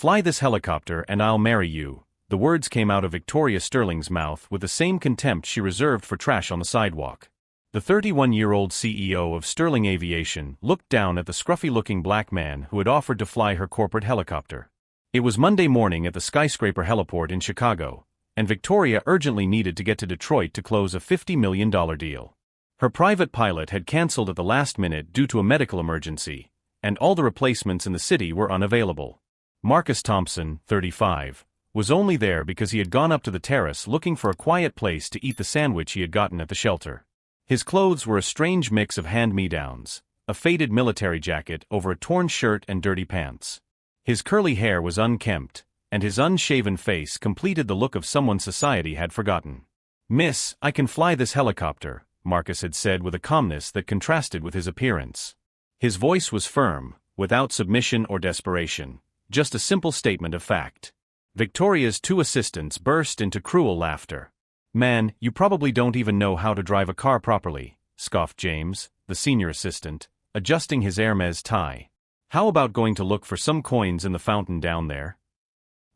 "Fly this helicopter and I'll marry you." The words came out of Victoria Sterling's mouth with the same contempt she reserved for trash on the sidewalk. The 31-year-old CEO of Sterling Aviation looked down at the scruffy-looking black man who had offered to fly her corporate helicopter. It was Monday morning at the skyscraper heliport in Chicago, and Victoria urgently needed to get to Detroit to close a $50 million deal. Her private pilot had canceled at the last minute due to a medical emergency, and all the replacements in the city were unavailable. Marcus Thompson, 35, was only there because he had gone up to the terrace looking for a quiet place to eat the sandwich he had gotten at the shelter. His clothes were a strange mix of hand-me-downs, a faded military jacket over a torn shirt and dirty pants. His curly hair was unkempt, and his unshaven face completed the look of someone society had forgotten. "Miss, I can fly this helicopter," Marcus had said with a calmness that contrasted with his appearance. His voice was firm, without submission or desperation, just a simple statement of fact. Victoria's two assistants burst into cruel laughter. "Man, you probably don't even know how to drive a car properly," scoffed James, the senior assistant, adjusting his Hermes tie. "How about going to look for some coins in the fountain down there?"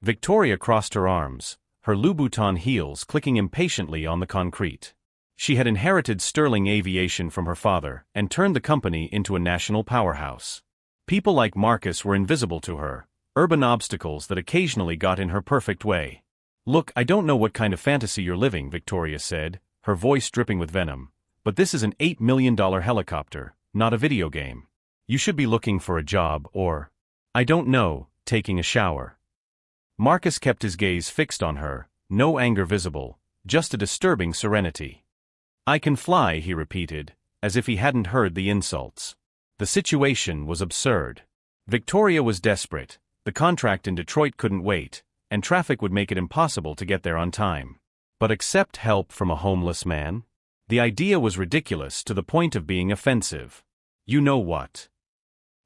Victoria crossed her arms, her Louboutin heels clicking impatiently on the concrete. She had inherited Sterling Aviation from her father and turned the company into a national powerhouse. People like Marcus were invisible to her, urban obstacles that occasionally got in her perfect way. "Look, I don't know what kind of fantasy you're living," Victoria said, her voice dripping with venom, "but this is an $8 million helicopter, not a video game. You should be looking for a job or, I don't know, taking a shower." Marcus kept his gaze fixed on her, no anger visible, just a disturbing serenity. "I can fly," he repeated, as if he hadn't heard the insults. The situation was absurd. Victoria was desperate. The contract in Detroit couldn't wait, and traffic would make it impossible to get there on time. But accept help from a homeless man? The idea was ridiculous to the point of being offensive. "You know what?"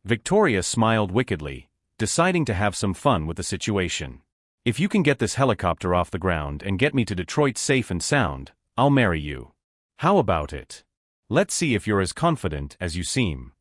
Victoria smiled wickedly, deciding to have some fun with the situation. "If you can get this helicopter off the ground and get me to Detroit safe and sound, I'll marry you. How about it? Let's see if you're as confident as you seem."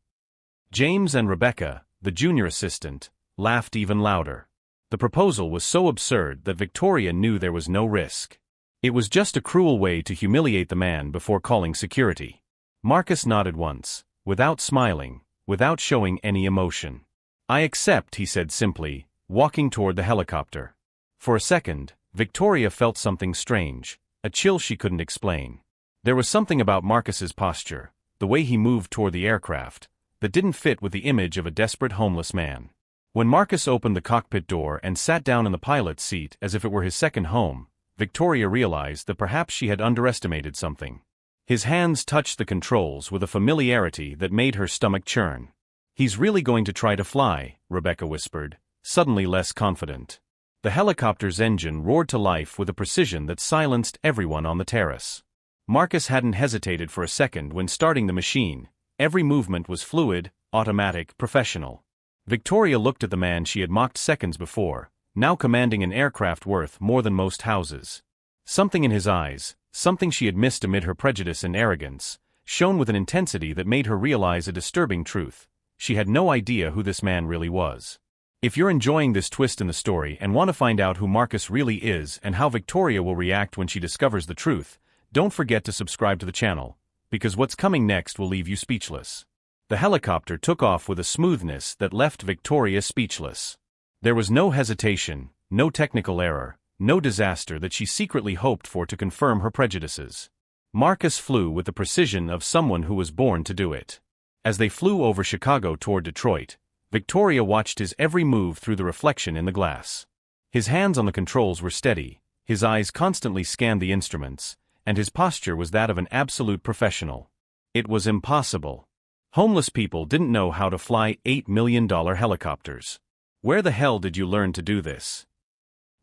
James and Rebecca, the junior assistant, laughed even louder. The proposal was so absurd that Victoria knew there was no risk. It was just a cruel way to humiliate the man before calling security. Marcus nodded once, without smiling, without showing any emotion. "I accept," he said simply, walking toward the helicopter. For a second, Victoria felt something strange, a chill she couldn't explain. There was something about Marcus's posture, the way he moved toward the aircraft, that didn't fit with the image of a desperate homeless man. When Marcus opened the cockpit door and sat down in the pilot's seat as if it were his second home, Victoria realized that perhaps she had underestimated something. His hands touched the controls with a familiarity that made her stomach churn. "He's really going to try to fly," Rebecca whispered, suddenly less confident. The helicopter's engine roared to life with a precision that silenced everyone on the terrace. Marcus hadn't hesitated for a second when starting the machine. Every movement was fluid, automatic, professional. Victoria looked at the man she had mocked seconds before, now commanding an aircraft worth more than most houses. Something in his eyes, something she had missed amid her prejudice and arrogance, shone with an intensity that made her realize a disturbing truth. She had no idea who this man really was. If you're enjoying this twist in the story and want to find out who Marcus really is and how Victoria will react when she discovers the truth, don't forget to subscribe to the channel, because what's coming next will leave you speechless. The helicopter took off with a smoothness that left Victoria speechless. There was no hesitation, no technical error, no disaster that she secretly hoped for to confirm her prejudices. Marcus flew with the precision of someone who was born to do it. As they flew over Chicago toward Detroit, Victoria watched his every move through the reflection in the glass. His hands on the controls were steady, his eyes constantly scanned the instruments, and his posture was that of an absolute professional. It was impossible. Homeless people didn't know how to fly $8 million helicopters. "Where the hell did you learn to do this?"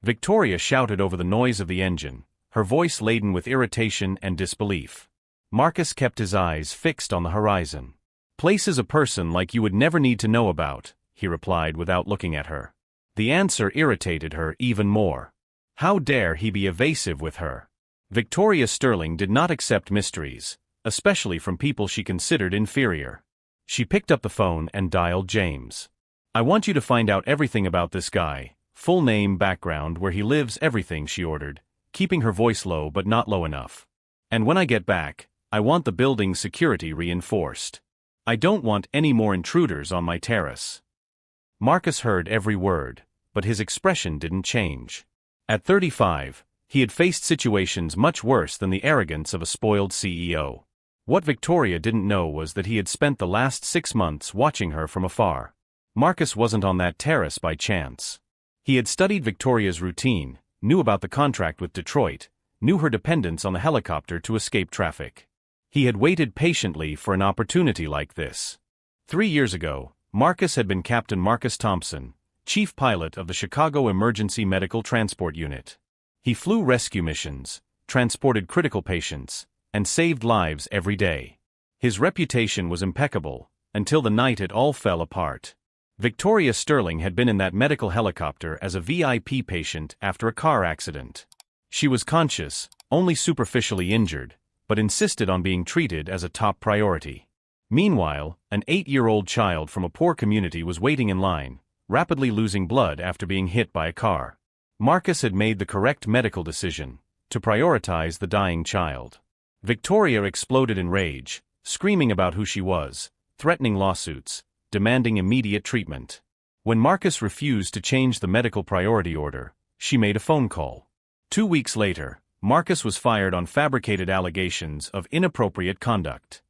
Victoria shouted over the noise of the engine, her voice laden with irritation and disbelief. Marcus kept his eyes fixed on the horizon. "Places a person like you would never need to know about," he replied without looking at her. The answer irritated her even more. How dare he be evasive with her? Victoria Sterling did not accept mysteries, especially from people she considered inferior. She picked up the phone and dialed James. "I want you to find out everything about this guy," Full name, background, where he lives, everything, she ordered, keeping her voice low but not low enough. And when I get back, I want the building's security reinforced. I don't want any more intruders on my terrace. Marcus heard every word, but his expression didn't change. At 35, he had faced situations much worse than the arrogance of a spoiled CEO. What Victoria didn't know was that he had spent the last 6 months watching her from afar. Marcus wasn't on that terrace by chance. He had studied Victoria's routine, knew about the contract with Detroit, knew her dependence on the helicopter to escape traffic. He had waited patiently for an opportunity like this. 3 years ago, Marcus had been Captain Marcus Thompson, chief pilot of the Chicago Emergency Medical Transport Unit. He flew rescue missions, transported critical patients, and saved lives every day. His reputation was impeccable, until the night it all fell apart. Victoria Sterling had been in that medical helicopter as a VIP patient after a car accident. She was conscious, only superficially injured, but insisted on being treated as a top priority. Meanwhile, an 8-year-old child from a poor community was waiting in line, rapidly losing blood after being hit by a car. Marcus had made the correct medical decision, to prioritize the dying child. Victoria exploded in rage, screaming about who she was, threatening lawsuits, demanding immediate treatment. When Marcus refused to change the medical priority order, she made a phone call. 2 weeks later, Marcus was fired on fabricated allegations of inappropriate conduct.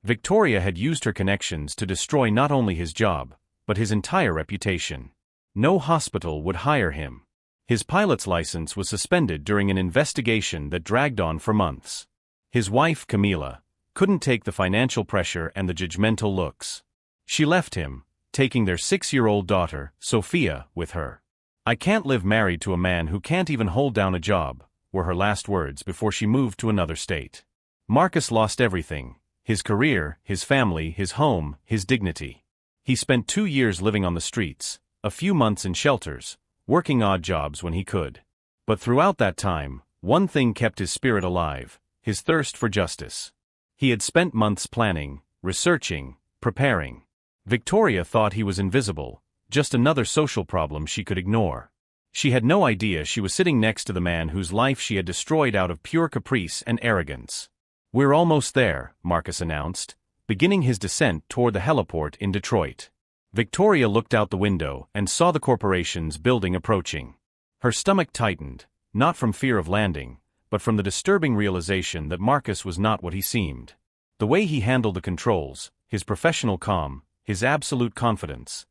Victoria had used her connections to destroy not only his job, but his entire reputation. No hospital would hire him. His pilot's license was suspended during an investigation that dragged on for months. His wife, Camila, couldn't take the financial pressure and the judgmental looks. She left him, taking their 6-year-old daughter, Sophia, with her. "I can't live married to a man who can't even hold down a job," were her last words before she moved to another state. Marcus lost everything: his career, his family, his home, his dignity. He spent 2 years living on the streets, a few months in shelters, working odd jobs when he could. But throughout that time, one thing kept his spirit alive: his thirst for justice. He had spent months planning, researching, preparing. Victoria thought he was invisible, just another social problem she could ignore. She had no idea she was sitting next to the man whose life she had destroyed out of pure caprice and arrogance. "We're almost there," Marcus announced, beginning his descent toward the heliport in Detroit. Victoria looked out the window and saw the corporation's building approaching. Her stomach tightened, not from fear of landing, but from the disturbing realization that Marcus was not what he seemed. The way he handled the controls, his professional calm, his absolute confidence.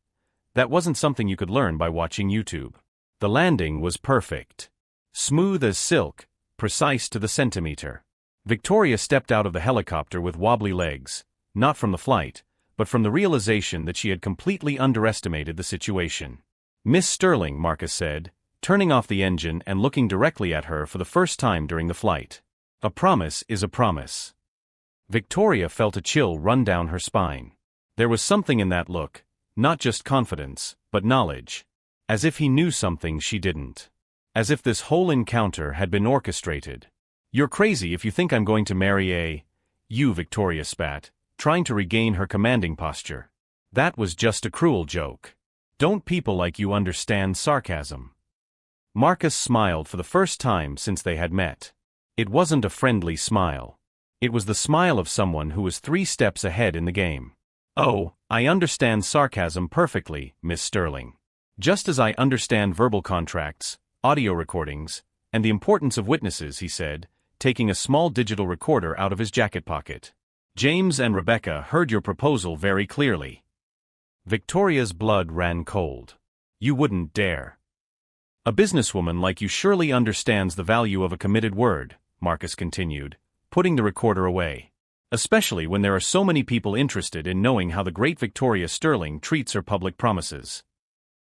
That wasn't something you could learn by watching YouTube. The landing was perfect. Smooth as silk, precise to the centimeter. Victoria stepped out of the helicopter with wobbly legs, not from the flight, but from the realization that she had completely underestimated the situation. "Miss Sterling," Marcus said, turning off the engine and looking directly at her for the first time during the flight. "A promise is a promise." Victoria felt a chill run down her spine. There was something in that look, not just confidence, but knowledge. As if he knew something she didn't. As if this whole encounter had been orchestrated. "You're crazy if you think I'm going to marry a..." "You," Victoria spat, trying to regain her commanding posture. "That was just a cruel joke. Don't people like you understand sarcasm?" Marcus smiled for the first time since they had met. It wasn't a friendly smile. It was the smile of someone who was 3 steps ahead in the game. "Oh, I understand sarcasm perfectly, Miss Sterling. Just as I understand verbal contracts, audio recordings, and the importance of witnesses," he said, taking a small digital recorder out of his jacket pocket. "James and Rebecca heard your proposal very clearly." Victoria's blood ran cold. "You wouldn't dare. A businesswoman like you surely understands the value of a committed word," Marcus continued, putting the recorder away. "Especially when there are so many people interested in knowing how the great Victoria Sterling treats her public promises."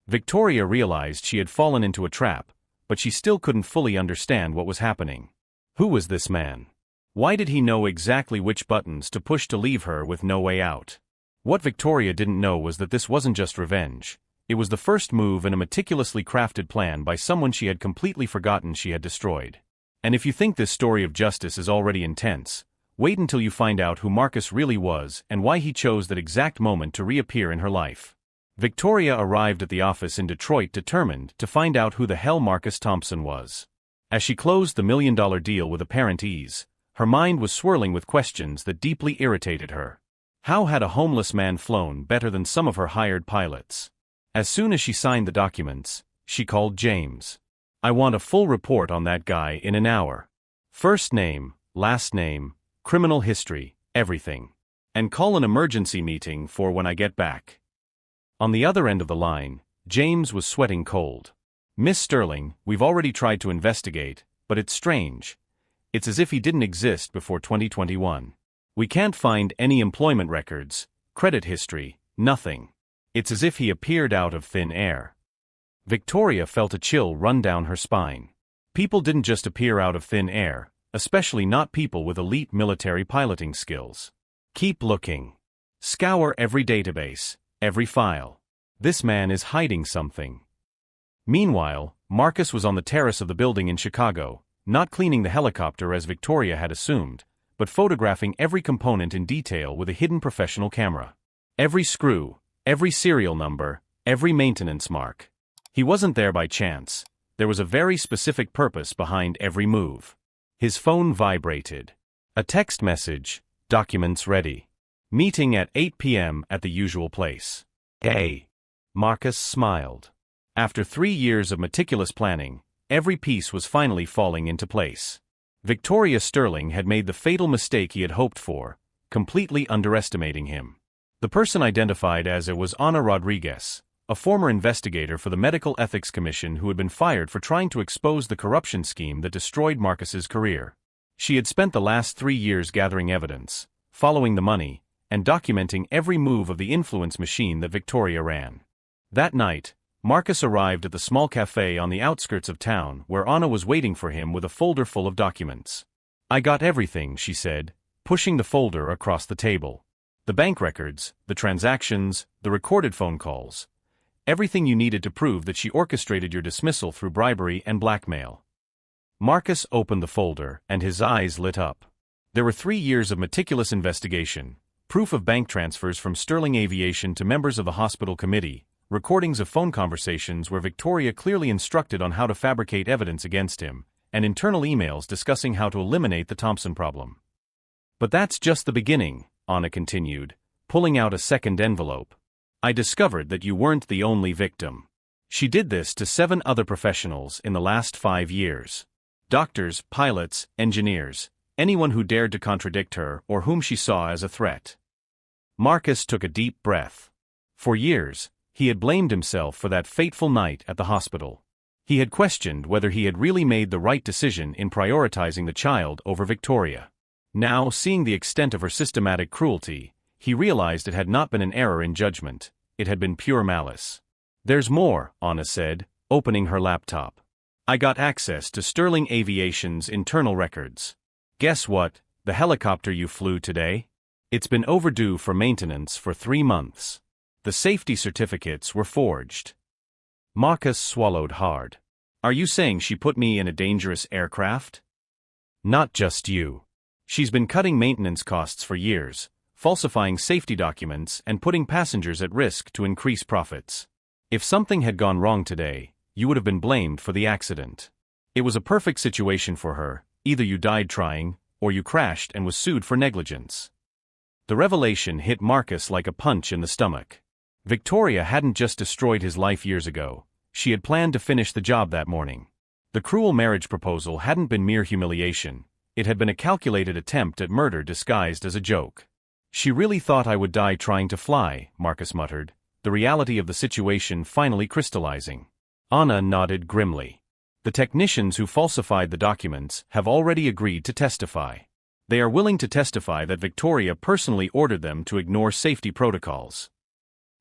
Victoria realized she had fallen into a trap, but she still couldn't fully understand what was happening. Who was this man? Why did he know exactly which buttons to push to leave her with no way out? What Victoria didn't know was that this wasn't just revenge. It was the first move in a meticulously crafted plan by someone she had completely forgotten she had destroyed. And if you think this story of justice is already intense, wait until you find out who Marcus really was and why he chose that exact moment to reappear in her life. Victoria arrived at the office in Detroit determined to find out who the hell Marcus Thompson was. As she closed the $1 million deal with apparent ease, her mind was swirling with questions that deeply irritated her. How had a homeless man flown better than some of her hired pilots? As soon as she signed the documents, she called James. "I want a full report on that guy in an hour. First name, last name, criminal history, everything. And call an emergency meeting for when I get back." On the other end of the line, James was sweating cold. "Miss Sterling, we've already tried to investigate, but it's strange. It's as if he didn't exist before 2021. We can't find any employment records, credit history, nothing. It's as if he appeared out of thin air." Victoria felt a chill run down her spine. People didn't just appear out of thin air, especially not people with elite military piloting skills. Keep looking. Scour every database, every file. This man is hiding something. Meanwhile, Marcus was on the terrace of the building in Chicago, not cleaning the helicopter as Victoria had assumed, but photographing every component in detail with a hidden professional camera. Every screw, every serial number, every maintenance mark. He wasn't there by chance. There was a very specific purpose behind every move. His phone vibrated. A text message, "Documents ready. Meeting at 8 p.m. at the usual place." Hey. Marcus smiled. After 3 years of meticulous planning, every piece was finally falling into place. Victoria Sterling had made the fatal mistake he had hoped for, completely underestimating him. The person identified as it was Ana Rodriguez, a former investigator for the Medical Ethics Commission who had been fired for trying to expose the corruption scheme that destroyed Marcus's career. She had spent the last 3 years gathering evidence, following the money, and documenting every move of the influence machine that Victoria ran. That night, Marcus arrived at the small cafe on the outskirts of town where Anna was waiting for him with a folder full of documents. "I got everything," she said, pushing the folder across the table. "The bank records, the transactions, the recorded phone calls. Everything you needed to prove that she orchestrated your dismissal through bribery and blackmail." Marcus opened the folder, and his eyes lit up. There were 3 years of meticulous investigation, proof of bank transfers from Sterling Aviation to members of the hospital committee, recordings of phone conversations where Victoria clearly instructed on how to fabricate evidence against him, and internal emails discussing how to eliminate the Thompson problem. "But that's just the beginning," Anna continued, pulling out a second envelope. "I discovered that you weren't the only victim. She did this to 7 other professionals in the last 5 years. Doctors, pilots, engineers, anyone who dared to contradict her or whom she saw as a threat." Marcus took a deep breath. For years, he had blamed himself for that fateful night at the hospital. He had questioned whether he had really made the right decision in prioritizing the child over Victoria. Now, seeing the extent of her systematic cruelty, he realized it had not been an error in judgment, it had been pure malice. "There's more," Anna said, opening her laptop. "I got access to Sterling Aviation's internal records. Guess what, the helicopter you flew today? It's been overdue for maintenance for 3 months. The safety certificates were forged." Marcus swallowed hard. "Are you saying she put me in a dangerous aircraft?" "Not just you. She's been cutting maintenance costs for years, falsifying safety documents and putting passengers at risk to increase profits. If something had gone wrong today, you would have been blamed for the accident. It was a perfect situation for her, either you died trying, or you crashed and was sued for negligence." The revelation hit Marcus like a punch in the stomach. Victoria hadn't just destroyed his life years ago, she had planned to finish the job that morning. The cruel marriage proposal hadn't been mere humiliation, it had been a calculated attempt at murder disguised as a joke. "She really thought I would die trying to fly," Marcus muttered, the reality of the situation finally crystallizing. Anna nodded grimly. "The technicians who falsified the documents have already agreed to testify. They are willing to testify that Victoria personally ordered them to ignore safety protocols."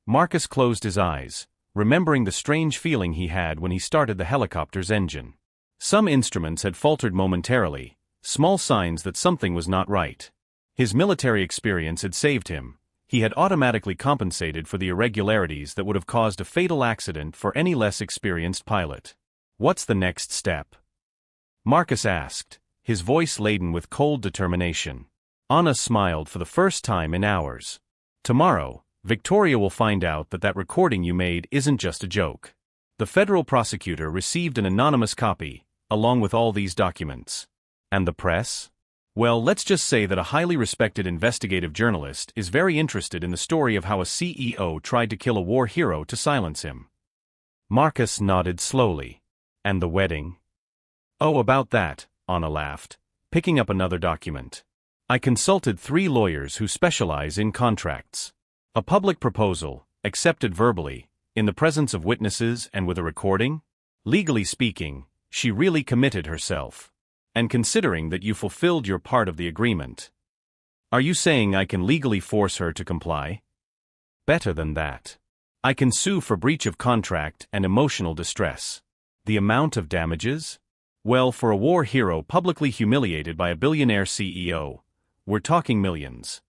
Marcus closed his eyes, remembering the strange feeling he had when he started the helicopter's engine. Some instruments had faltered momentarily, small signs that something was not right. His military experience had saved him. He had automatically compensated for the irregularities that would have caused a fatal accident for any less experienced pilot. "What's the next step?" Marcus asked, his voice laden with cold determination. Anna smiled for the first time in hours. "Tomorrow, Victoria will find out that that recording you made isn't just a joke. The federal prosecutor received an anonymous copy, along with all these documents. And the press? Well, let's just say that a highly respected investigative journalist is very interested in the story of how a CEO tried to kill a war hero to silence him. Marcus nodded slowly. And the wedding? Oh, about that, Anna laughed, picking up another document. I consulted 3 lawyers who specialize in contracts. A public proposal, accepted verbally, in the presence of witnesses and with a recording? Legally speaking, she really committed herself. And considering that you fulfilled your part of the agreement. Are you saying I can legally force her to comply? Better than that. I can sue for breach of contract and emotional distress. The amount of damages? Well, for a war hero publicly humiliated by a billionaire CEO, we're talking millions.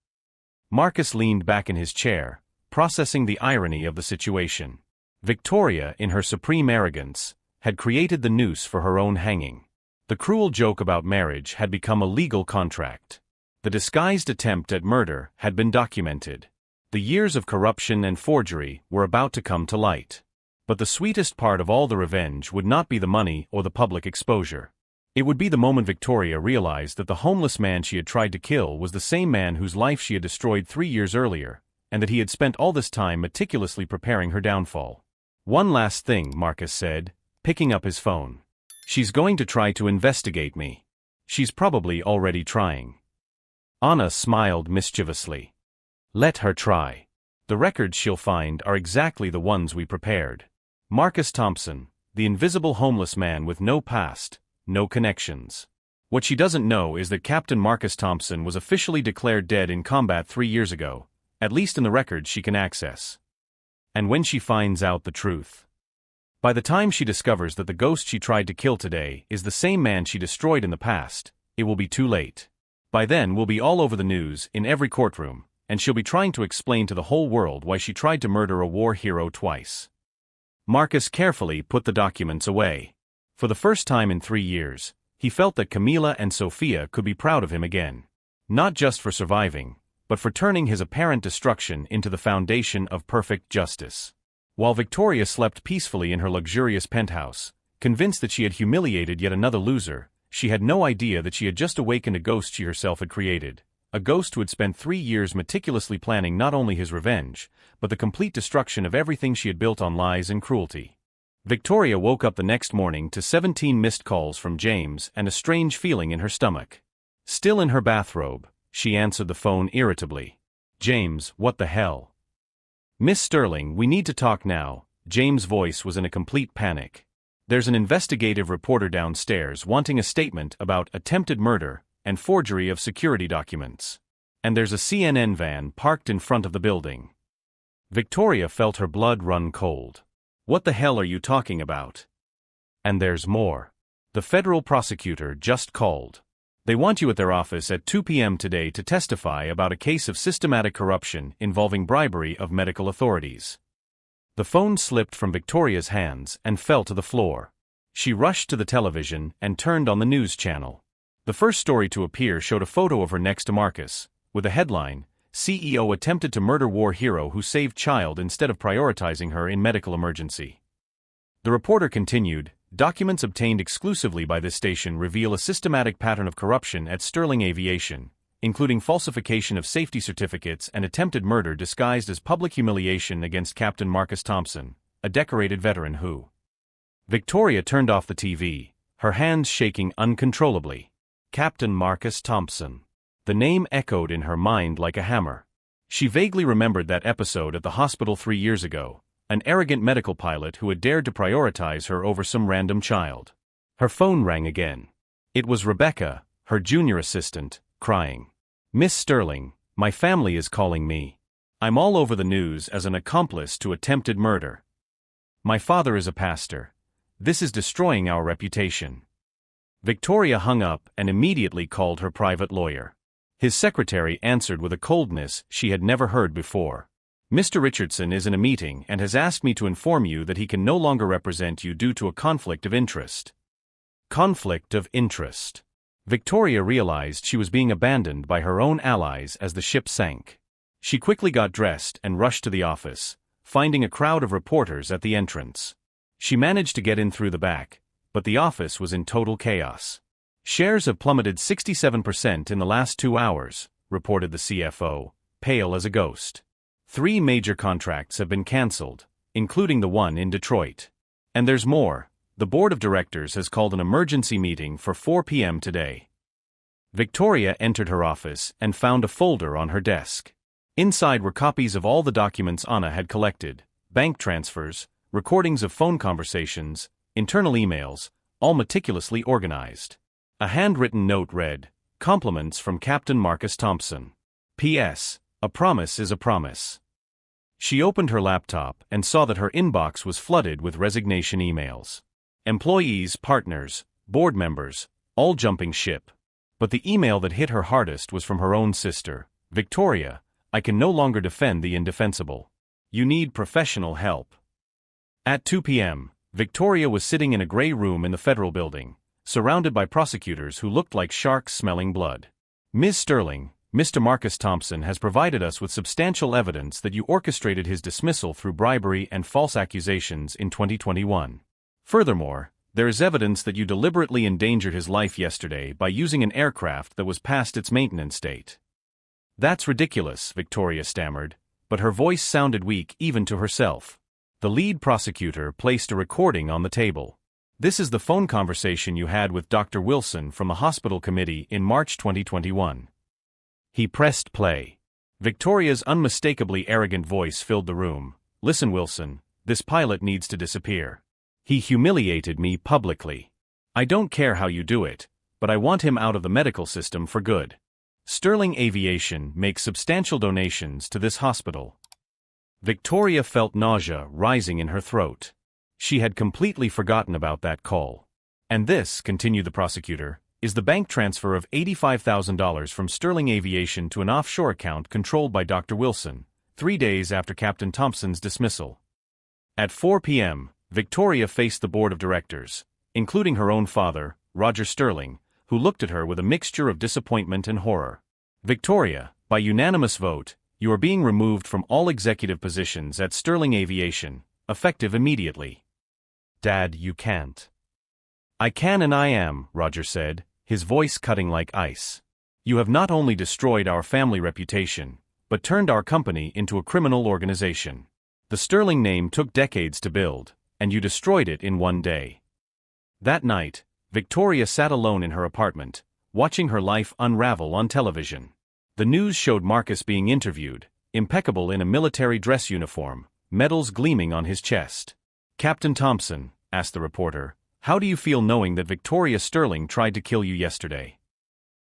Marcus leaned back in his chair, processing the irony of the situation. Victoria, in her supreme arrogance, had created the noose for her own hanging. The cruel joke about marriage had become a legal contract. The disguised attempt at murder had been documented. The years of corruption and forgery were about to come to light. But the sweetest part of all the revenge would not be the money or the public exposure. It would be the moment Victoria realized that the homeless man she had tried to kill was the same man whose life she had destroyed 3 years earlier, and that he had spent all this time meticulously preparing her downfall. One last thing, Marcus said, picking up his phone. She's going to try to investigate me. She's probably already trying. Anna smiled mischievously. Let her try. The records she'll find are exactly the ones we prepared. Marcus Thompson, the invisible homeless man with no past, no connections. What she doesn't know is that Captain Marcus Thompson was officially declared dead in combat 3 years ago, at least in the records she can access. And when she finds out the truth, by the time she discovers that the ghost she tried to kill today is the same man she destroyed in the past, it will be too late. By then we'll be all over the news, in every courtroom, and she'll be trying to explain to the whole world why she tried to murder a war hero twice. Marcus carefully put the documents away. For the first time in 3 years, he felt that Camila and Sophia could be proud of him again. Not just for surviving, but for turning his apparent destruction into the foundation of perfect justice. While Victoria slept peacefully in her luxurious penthouse, convinced that she had humiliated yet another loser, she had no idea that she had just awakened a ghost she herself had created. A ghost who had spent 3 years meticulously planning not only his revenge, but the complete destruction of everything she had built on lies and cruelty. Victoria woke up the next morning to 17 missed calls from James and a strange feeling in her stomach. Still in her bathrobe, she answered the phone irritably. James, what the hell? Miss Sterling, we need to talk now. James' voice was in a complete panic. There's an investigative reporter downstairs wanting a statement about attempted murder and forgery of security documents. And there's a CNN van parked in front of the building. Victoria felt her blood run cold. What the hell are you talking about? And there's more. The federal prosecutor just called. They want you at their office at 2 p.m. today to testify about a case of systematic corruption involving bribery of medical authorities. The phone slipped from Victoria's hands and fell to the floor. She rushed to the television and turned on the news channel. The first story to appear showed a photo of her next to Marcus, with a headline, CEO attempted to murder war hero who saved child instead of prioritizing her in medical emergency. The reporter continued, documents obtained exclusively by this station reveal a systematic pattern of corruption at Sterling Aviation, including falsification of safety certificates and attempted murder disguised as public humiliation against Captain Marcus Thompson, a decorated veteran who. Victoria turned off the TV, her hands shaking uncontrollably. Captain Marcus Thompson. The name echoed in her mind like a hammer. She vaguely remembered that episode at the hospital 3 years ago, an arrogant medical pilot who had dared to prioritize her over some random child. Her phone rang again. It was Rebecca, her junior assistant, crying. Miss Sterling, my family is calling me. I'm all over the news as an accomplice to attempted murder. My father is a pastor. This is destroying our reputation. Victoria hung up and immediately called her private lawyer. His secretary answered with a coldness she had never heard before. Mr. Richardson is in a meeting and has asked me to inform you that he can no longer represent you due to a conflict of interest. Conflict of interest. Victoria realized she was being abandoned by her own allies as the ship sank. She quickly got dressed and rushed to the office, finding a crowd of reporters at the entrance. She managed to get in through the back, but the office was in total chaos. Shares have plummeted 67% in the last 2 hours, reported the CFO, pale as a ghost. 3 major contracts have been cancelled, including the one in Detroit. And there's more. The board of directors has called an emergency meeting for 4 p.m. today. Victoria entered her office and found a folder on her desk. Inside were copies of all the documents Anna had collected, bank transfers, recordings of phone conversations, internal emails, all meticulously organized. A handwritten note read, "Compliments from Captain Marcus Thompson. P.S. A promise is a promise." She opened her laptop and saw that her inbox was flooded with resignation emails. Employees, partners, board members, all jumping ship. But the email that hit her hardest was from her own sister. "Victoria, I can no longer defend the indefensible. You need professional help." At 2 p.m., Victoria was sitting in a gray room in the federal building, surrounded by prosecutors who looked like sharks smelling blood. "Ms. Sterling, Mr. Marcus Thompson has provided us with substantial evidence that you orchestrated his dismissal through bribery and false accusations in 2021. Furthermore, there is evidence that you deliberately endangered his life yesterday by using an aircraft that was past its maintenance date." "That's ridiculous," Victoria stammered, but her voice sounded weak even to herself. The lead prosecutor placed a recording on the table. "This is the phone conversation you had with Dr. Wilson from the hospital committee in March 2021. He pressed play. Victoria's unmistakably arrogant voice filled the room. "Listen, Wilson, this pilot needs to disappear. He humiliated me publicly. I don't care how you do it, but I want him out of the medical system for good. Sterling Aviation makes substantial donations to this hospital." Victoria felt nausea rising in her throat. She had completely forgotten about that call. "And this," continued the prosecutor, "is the bank transfer of $85,000 from Sterling Aviation to an offshore account controlled by Dr. Wilson, 3 days after Captain Thompson's dismissal." At 4 p.m., Victoria faced the board of directors, including her own father, Roger Sterling, who looked at her with a mixture of disappointment and horror. "Victoria, by unanimous vote, you are being removed from all executive positions at Sterling Aviation, effective immediately." "Dad, you can't." "I can and I am," Roger said, his voice cutting like ice. "You have not only destroyed our family reputation, but turned our company into a criminal organization. The Sterling name took decades to build, and you destroyed it in one day." That night, Victoria sat alone in her apartment, watching her life unravel on television. The news showed Marcus being interviewed, impeccable in a military dress uniform, medals gleaming on his chest. "Captain Thompson," asked the reporter, "how do you feel knowing that Victoria Sterling tried to kill you yesterday?"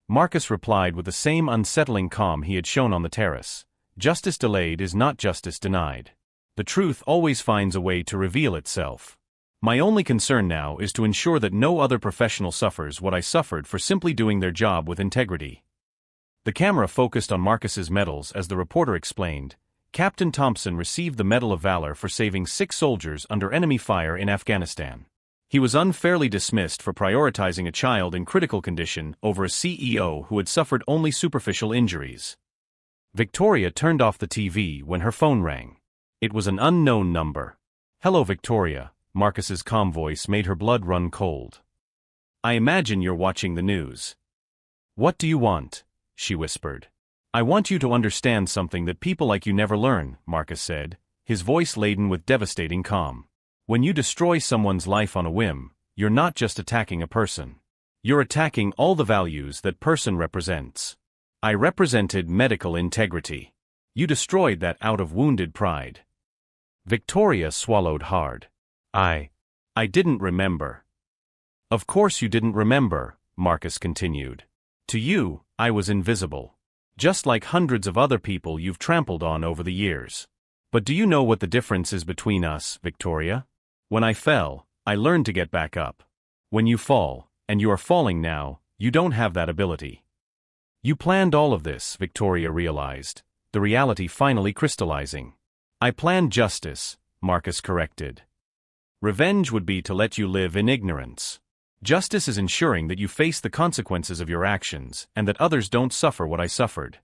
Marcus replied with the same unsettling calm he had shown on the terrace. "Justice delayed is not justice denied. The truth always finds a way to reveal itself. My only concern now is to ensure that no other professional suffers what I suffered for simply doing their job with integrity." The camera focused on Marcus's medals as the reporter explained. Captain Thompson received the Medal of Valor for saving 6 soldiers under enemy fire in Afghanistan. He was unfairly dismissed for prioritizing a child in critical condition over a CEO who had suffered only superficial injuries. Victoria turned off the TV when her phone rang. It was an unknown number. "Hello, Victoria," Marcus's calm voice made her blood run cold. "I imagine you're watching the news." "What do you want?" she whispered. "I want you to understand something that people like you never learn," Marcus said, his voice laden with devastating calm. "When you destroy someone's life on a whim, you're not just attacking a person. You're attacking all the values that person represents. I represented medical integrity. You destroyed that out of wounded pride." Victoria swallowed hard. I didn't remember." "Of course you didn't remember," Marcus continued. "To you, I was invisible. Just like hundreds of other people you've trampled on over the years. But do you know what the difference is between us, Victoria? When I fell, I learned to get back up. When you fall, and you are falling now, you don't have that ability." "You planned all of this," Victoria realized, the reality finally crystallizing. "I planned justice," Marcus corrected. "Revenge would be to let you live in ignorance. Justice is ensuring that you face the consequences of your actions and that others don't suffer what I suffered."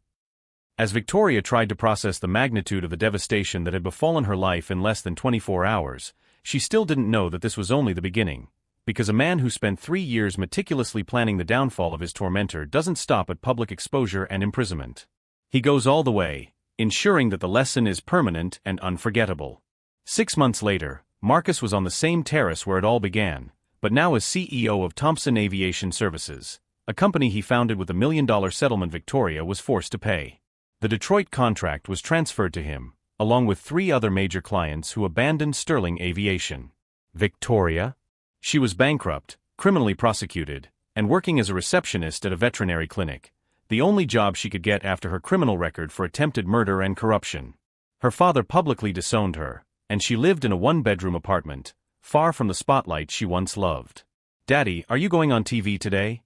As Victoria tried to process the magnitude of the devastation that had befallen her life in less than 24 hours, she still didn't know that this was only the beginning. Because a man who spent 3 years meticulously planning the downfall of his tormentor doesn't stop at public exposure and imprisonment. He goes all the way, ensuring that the lesson is permanent and unforgettable. 6 months later, Marcus was on the same terrace where it all began, but now as CEO of Thompson Aviation Services, a company he founded with $1 million settlement Victoria was forced to pay. The Detroit contract was transferred to him, along with 3 other major clients who abandoned Sterling Aviation. Victoria? She was bankrupt, criminally prosecuted, and working as a receptionist at a veterinary clinic, the only job she could get after her criminal record for attempted murder and corruption. Her father publicly disowned her, and she lived in a 1-bedroom apartment, far from the spotlight she once loved. "Daddy, are you going on TV today?"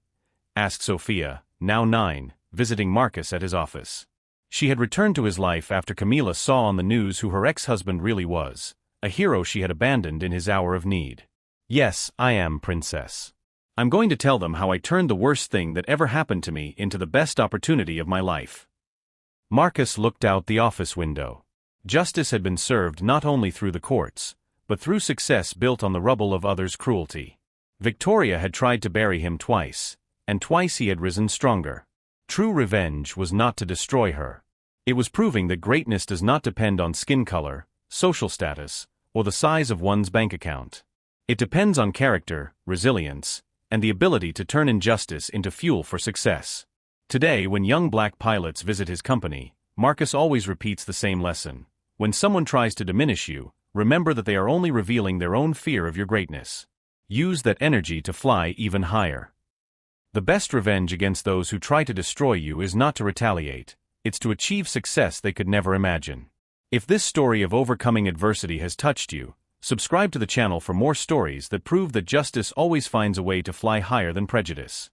asked Sophia, now 9, visiting Marcus at his office. She had returned to his life after Camila saw on the news who her ex-husband really was, a hero she had abandoned in his hour of need. "Yes, I am, princess. I'm going to tell them how I turned the worst thing that ever happened to me into the best opportunity of my life." Marcus looked out the office window. Justice had been served not only through the courts, but through success built on the rubble of others' cruelty. Victoria had tried to bury him twice, and twice he had risen stronger. True revenge was not to destroy her. It was proving that greatness does not depend on skin color, social status, or the size of one's bank account. It depends on character, resilience, and the ability to turn injustice into fuel for success. Today, when young black pilots visit his company, Marcus always repeats the same lesson. When someone tries to diminish you, remember that they are only revealing their own fear of your greatness. Use that energy to fly even higher. The best revenge against those who try to destroy you is not to retaliate, it's to achieve success they could never imagine. If this story of overcoming adversity has touched you, subscribe to the channel for more stories that prove that justice always finds a way to fly higher than prejudice.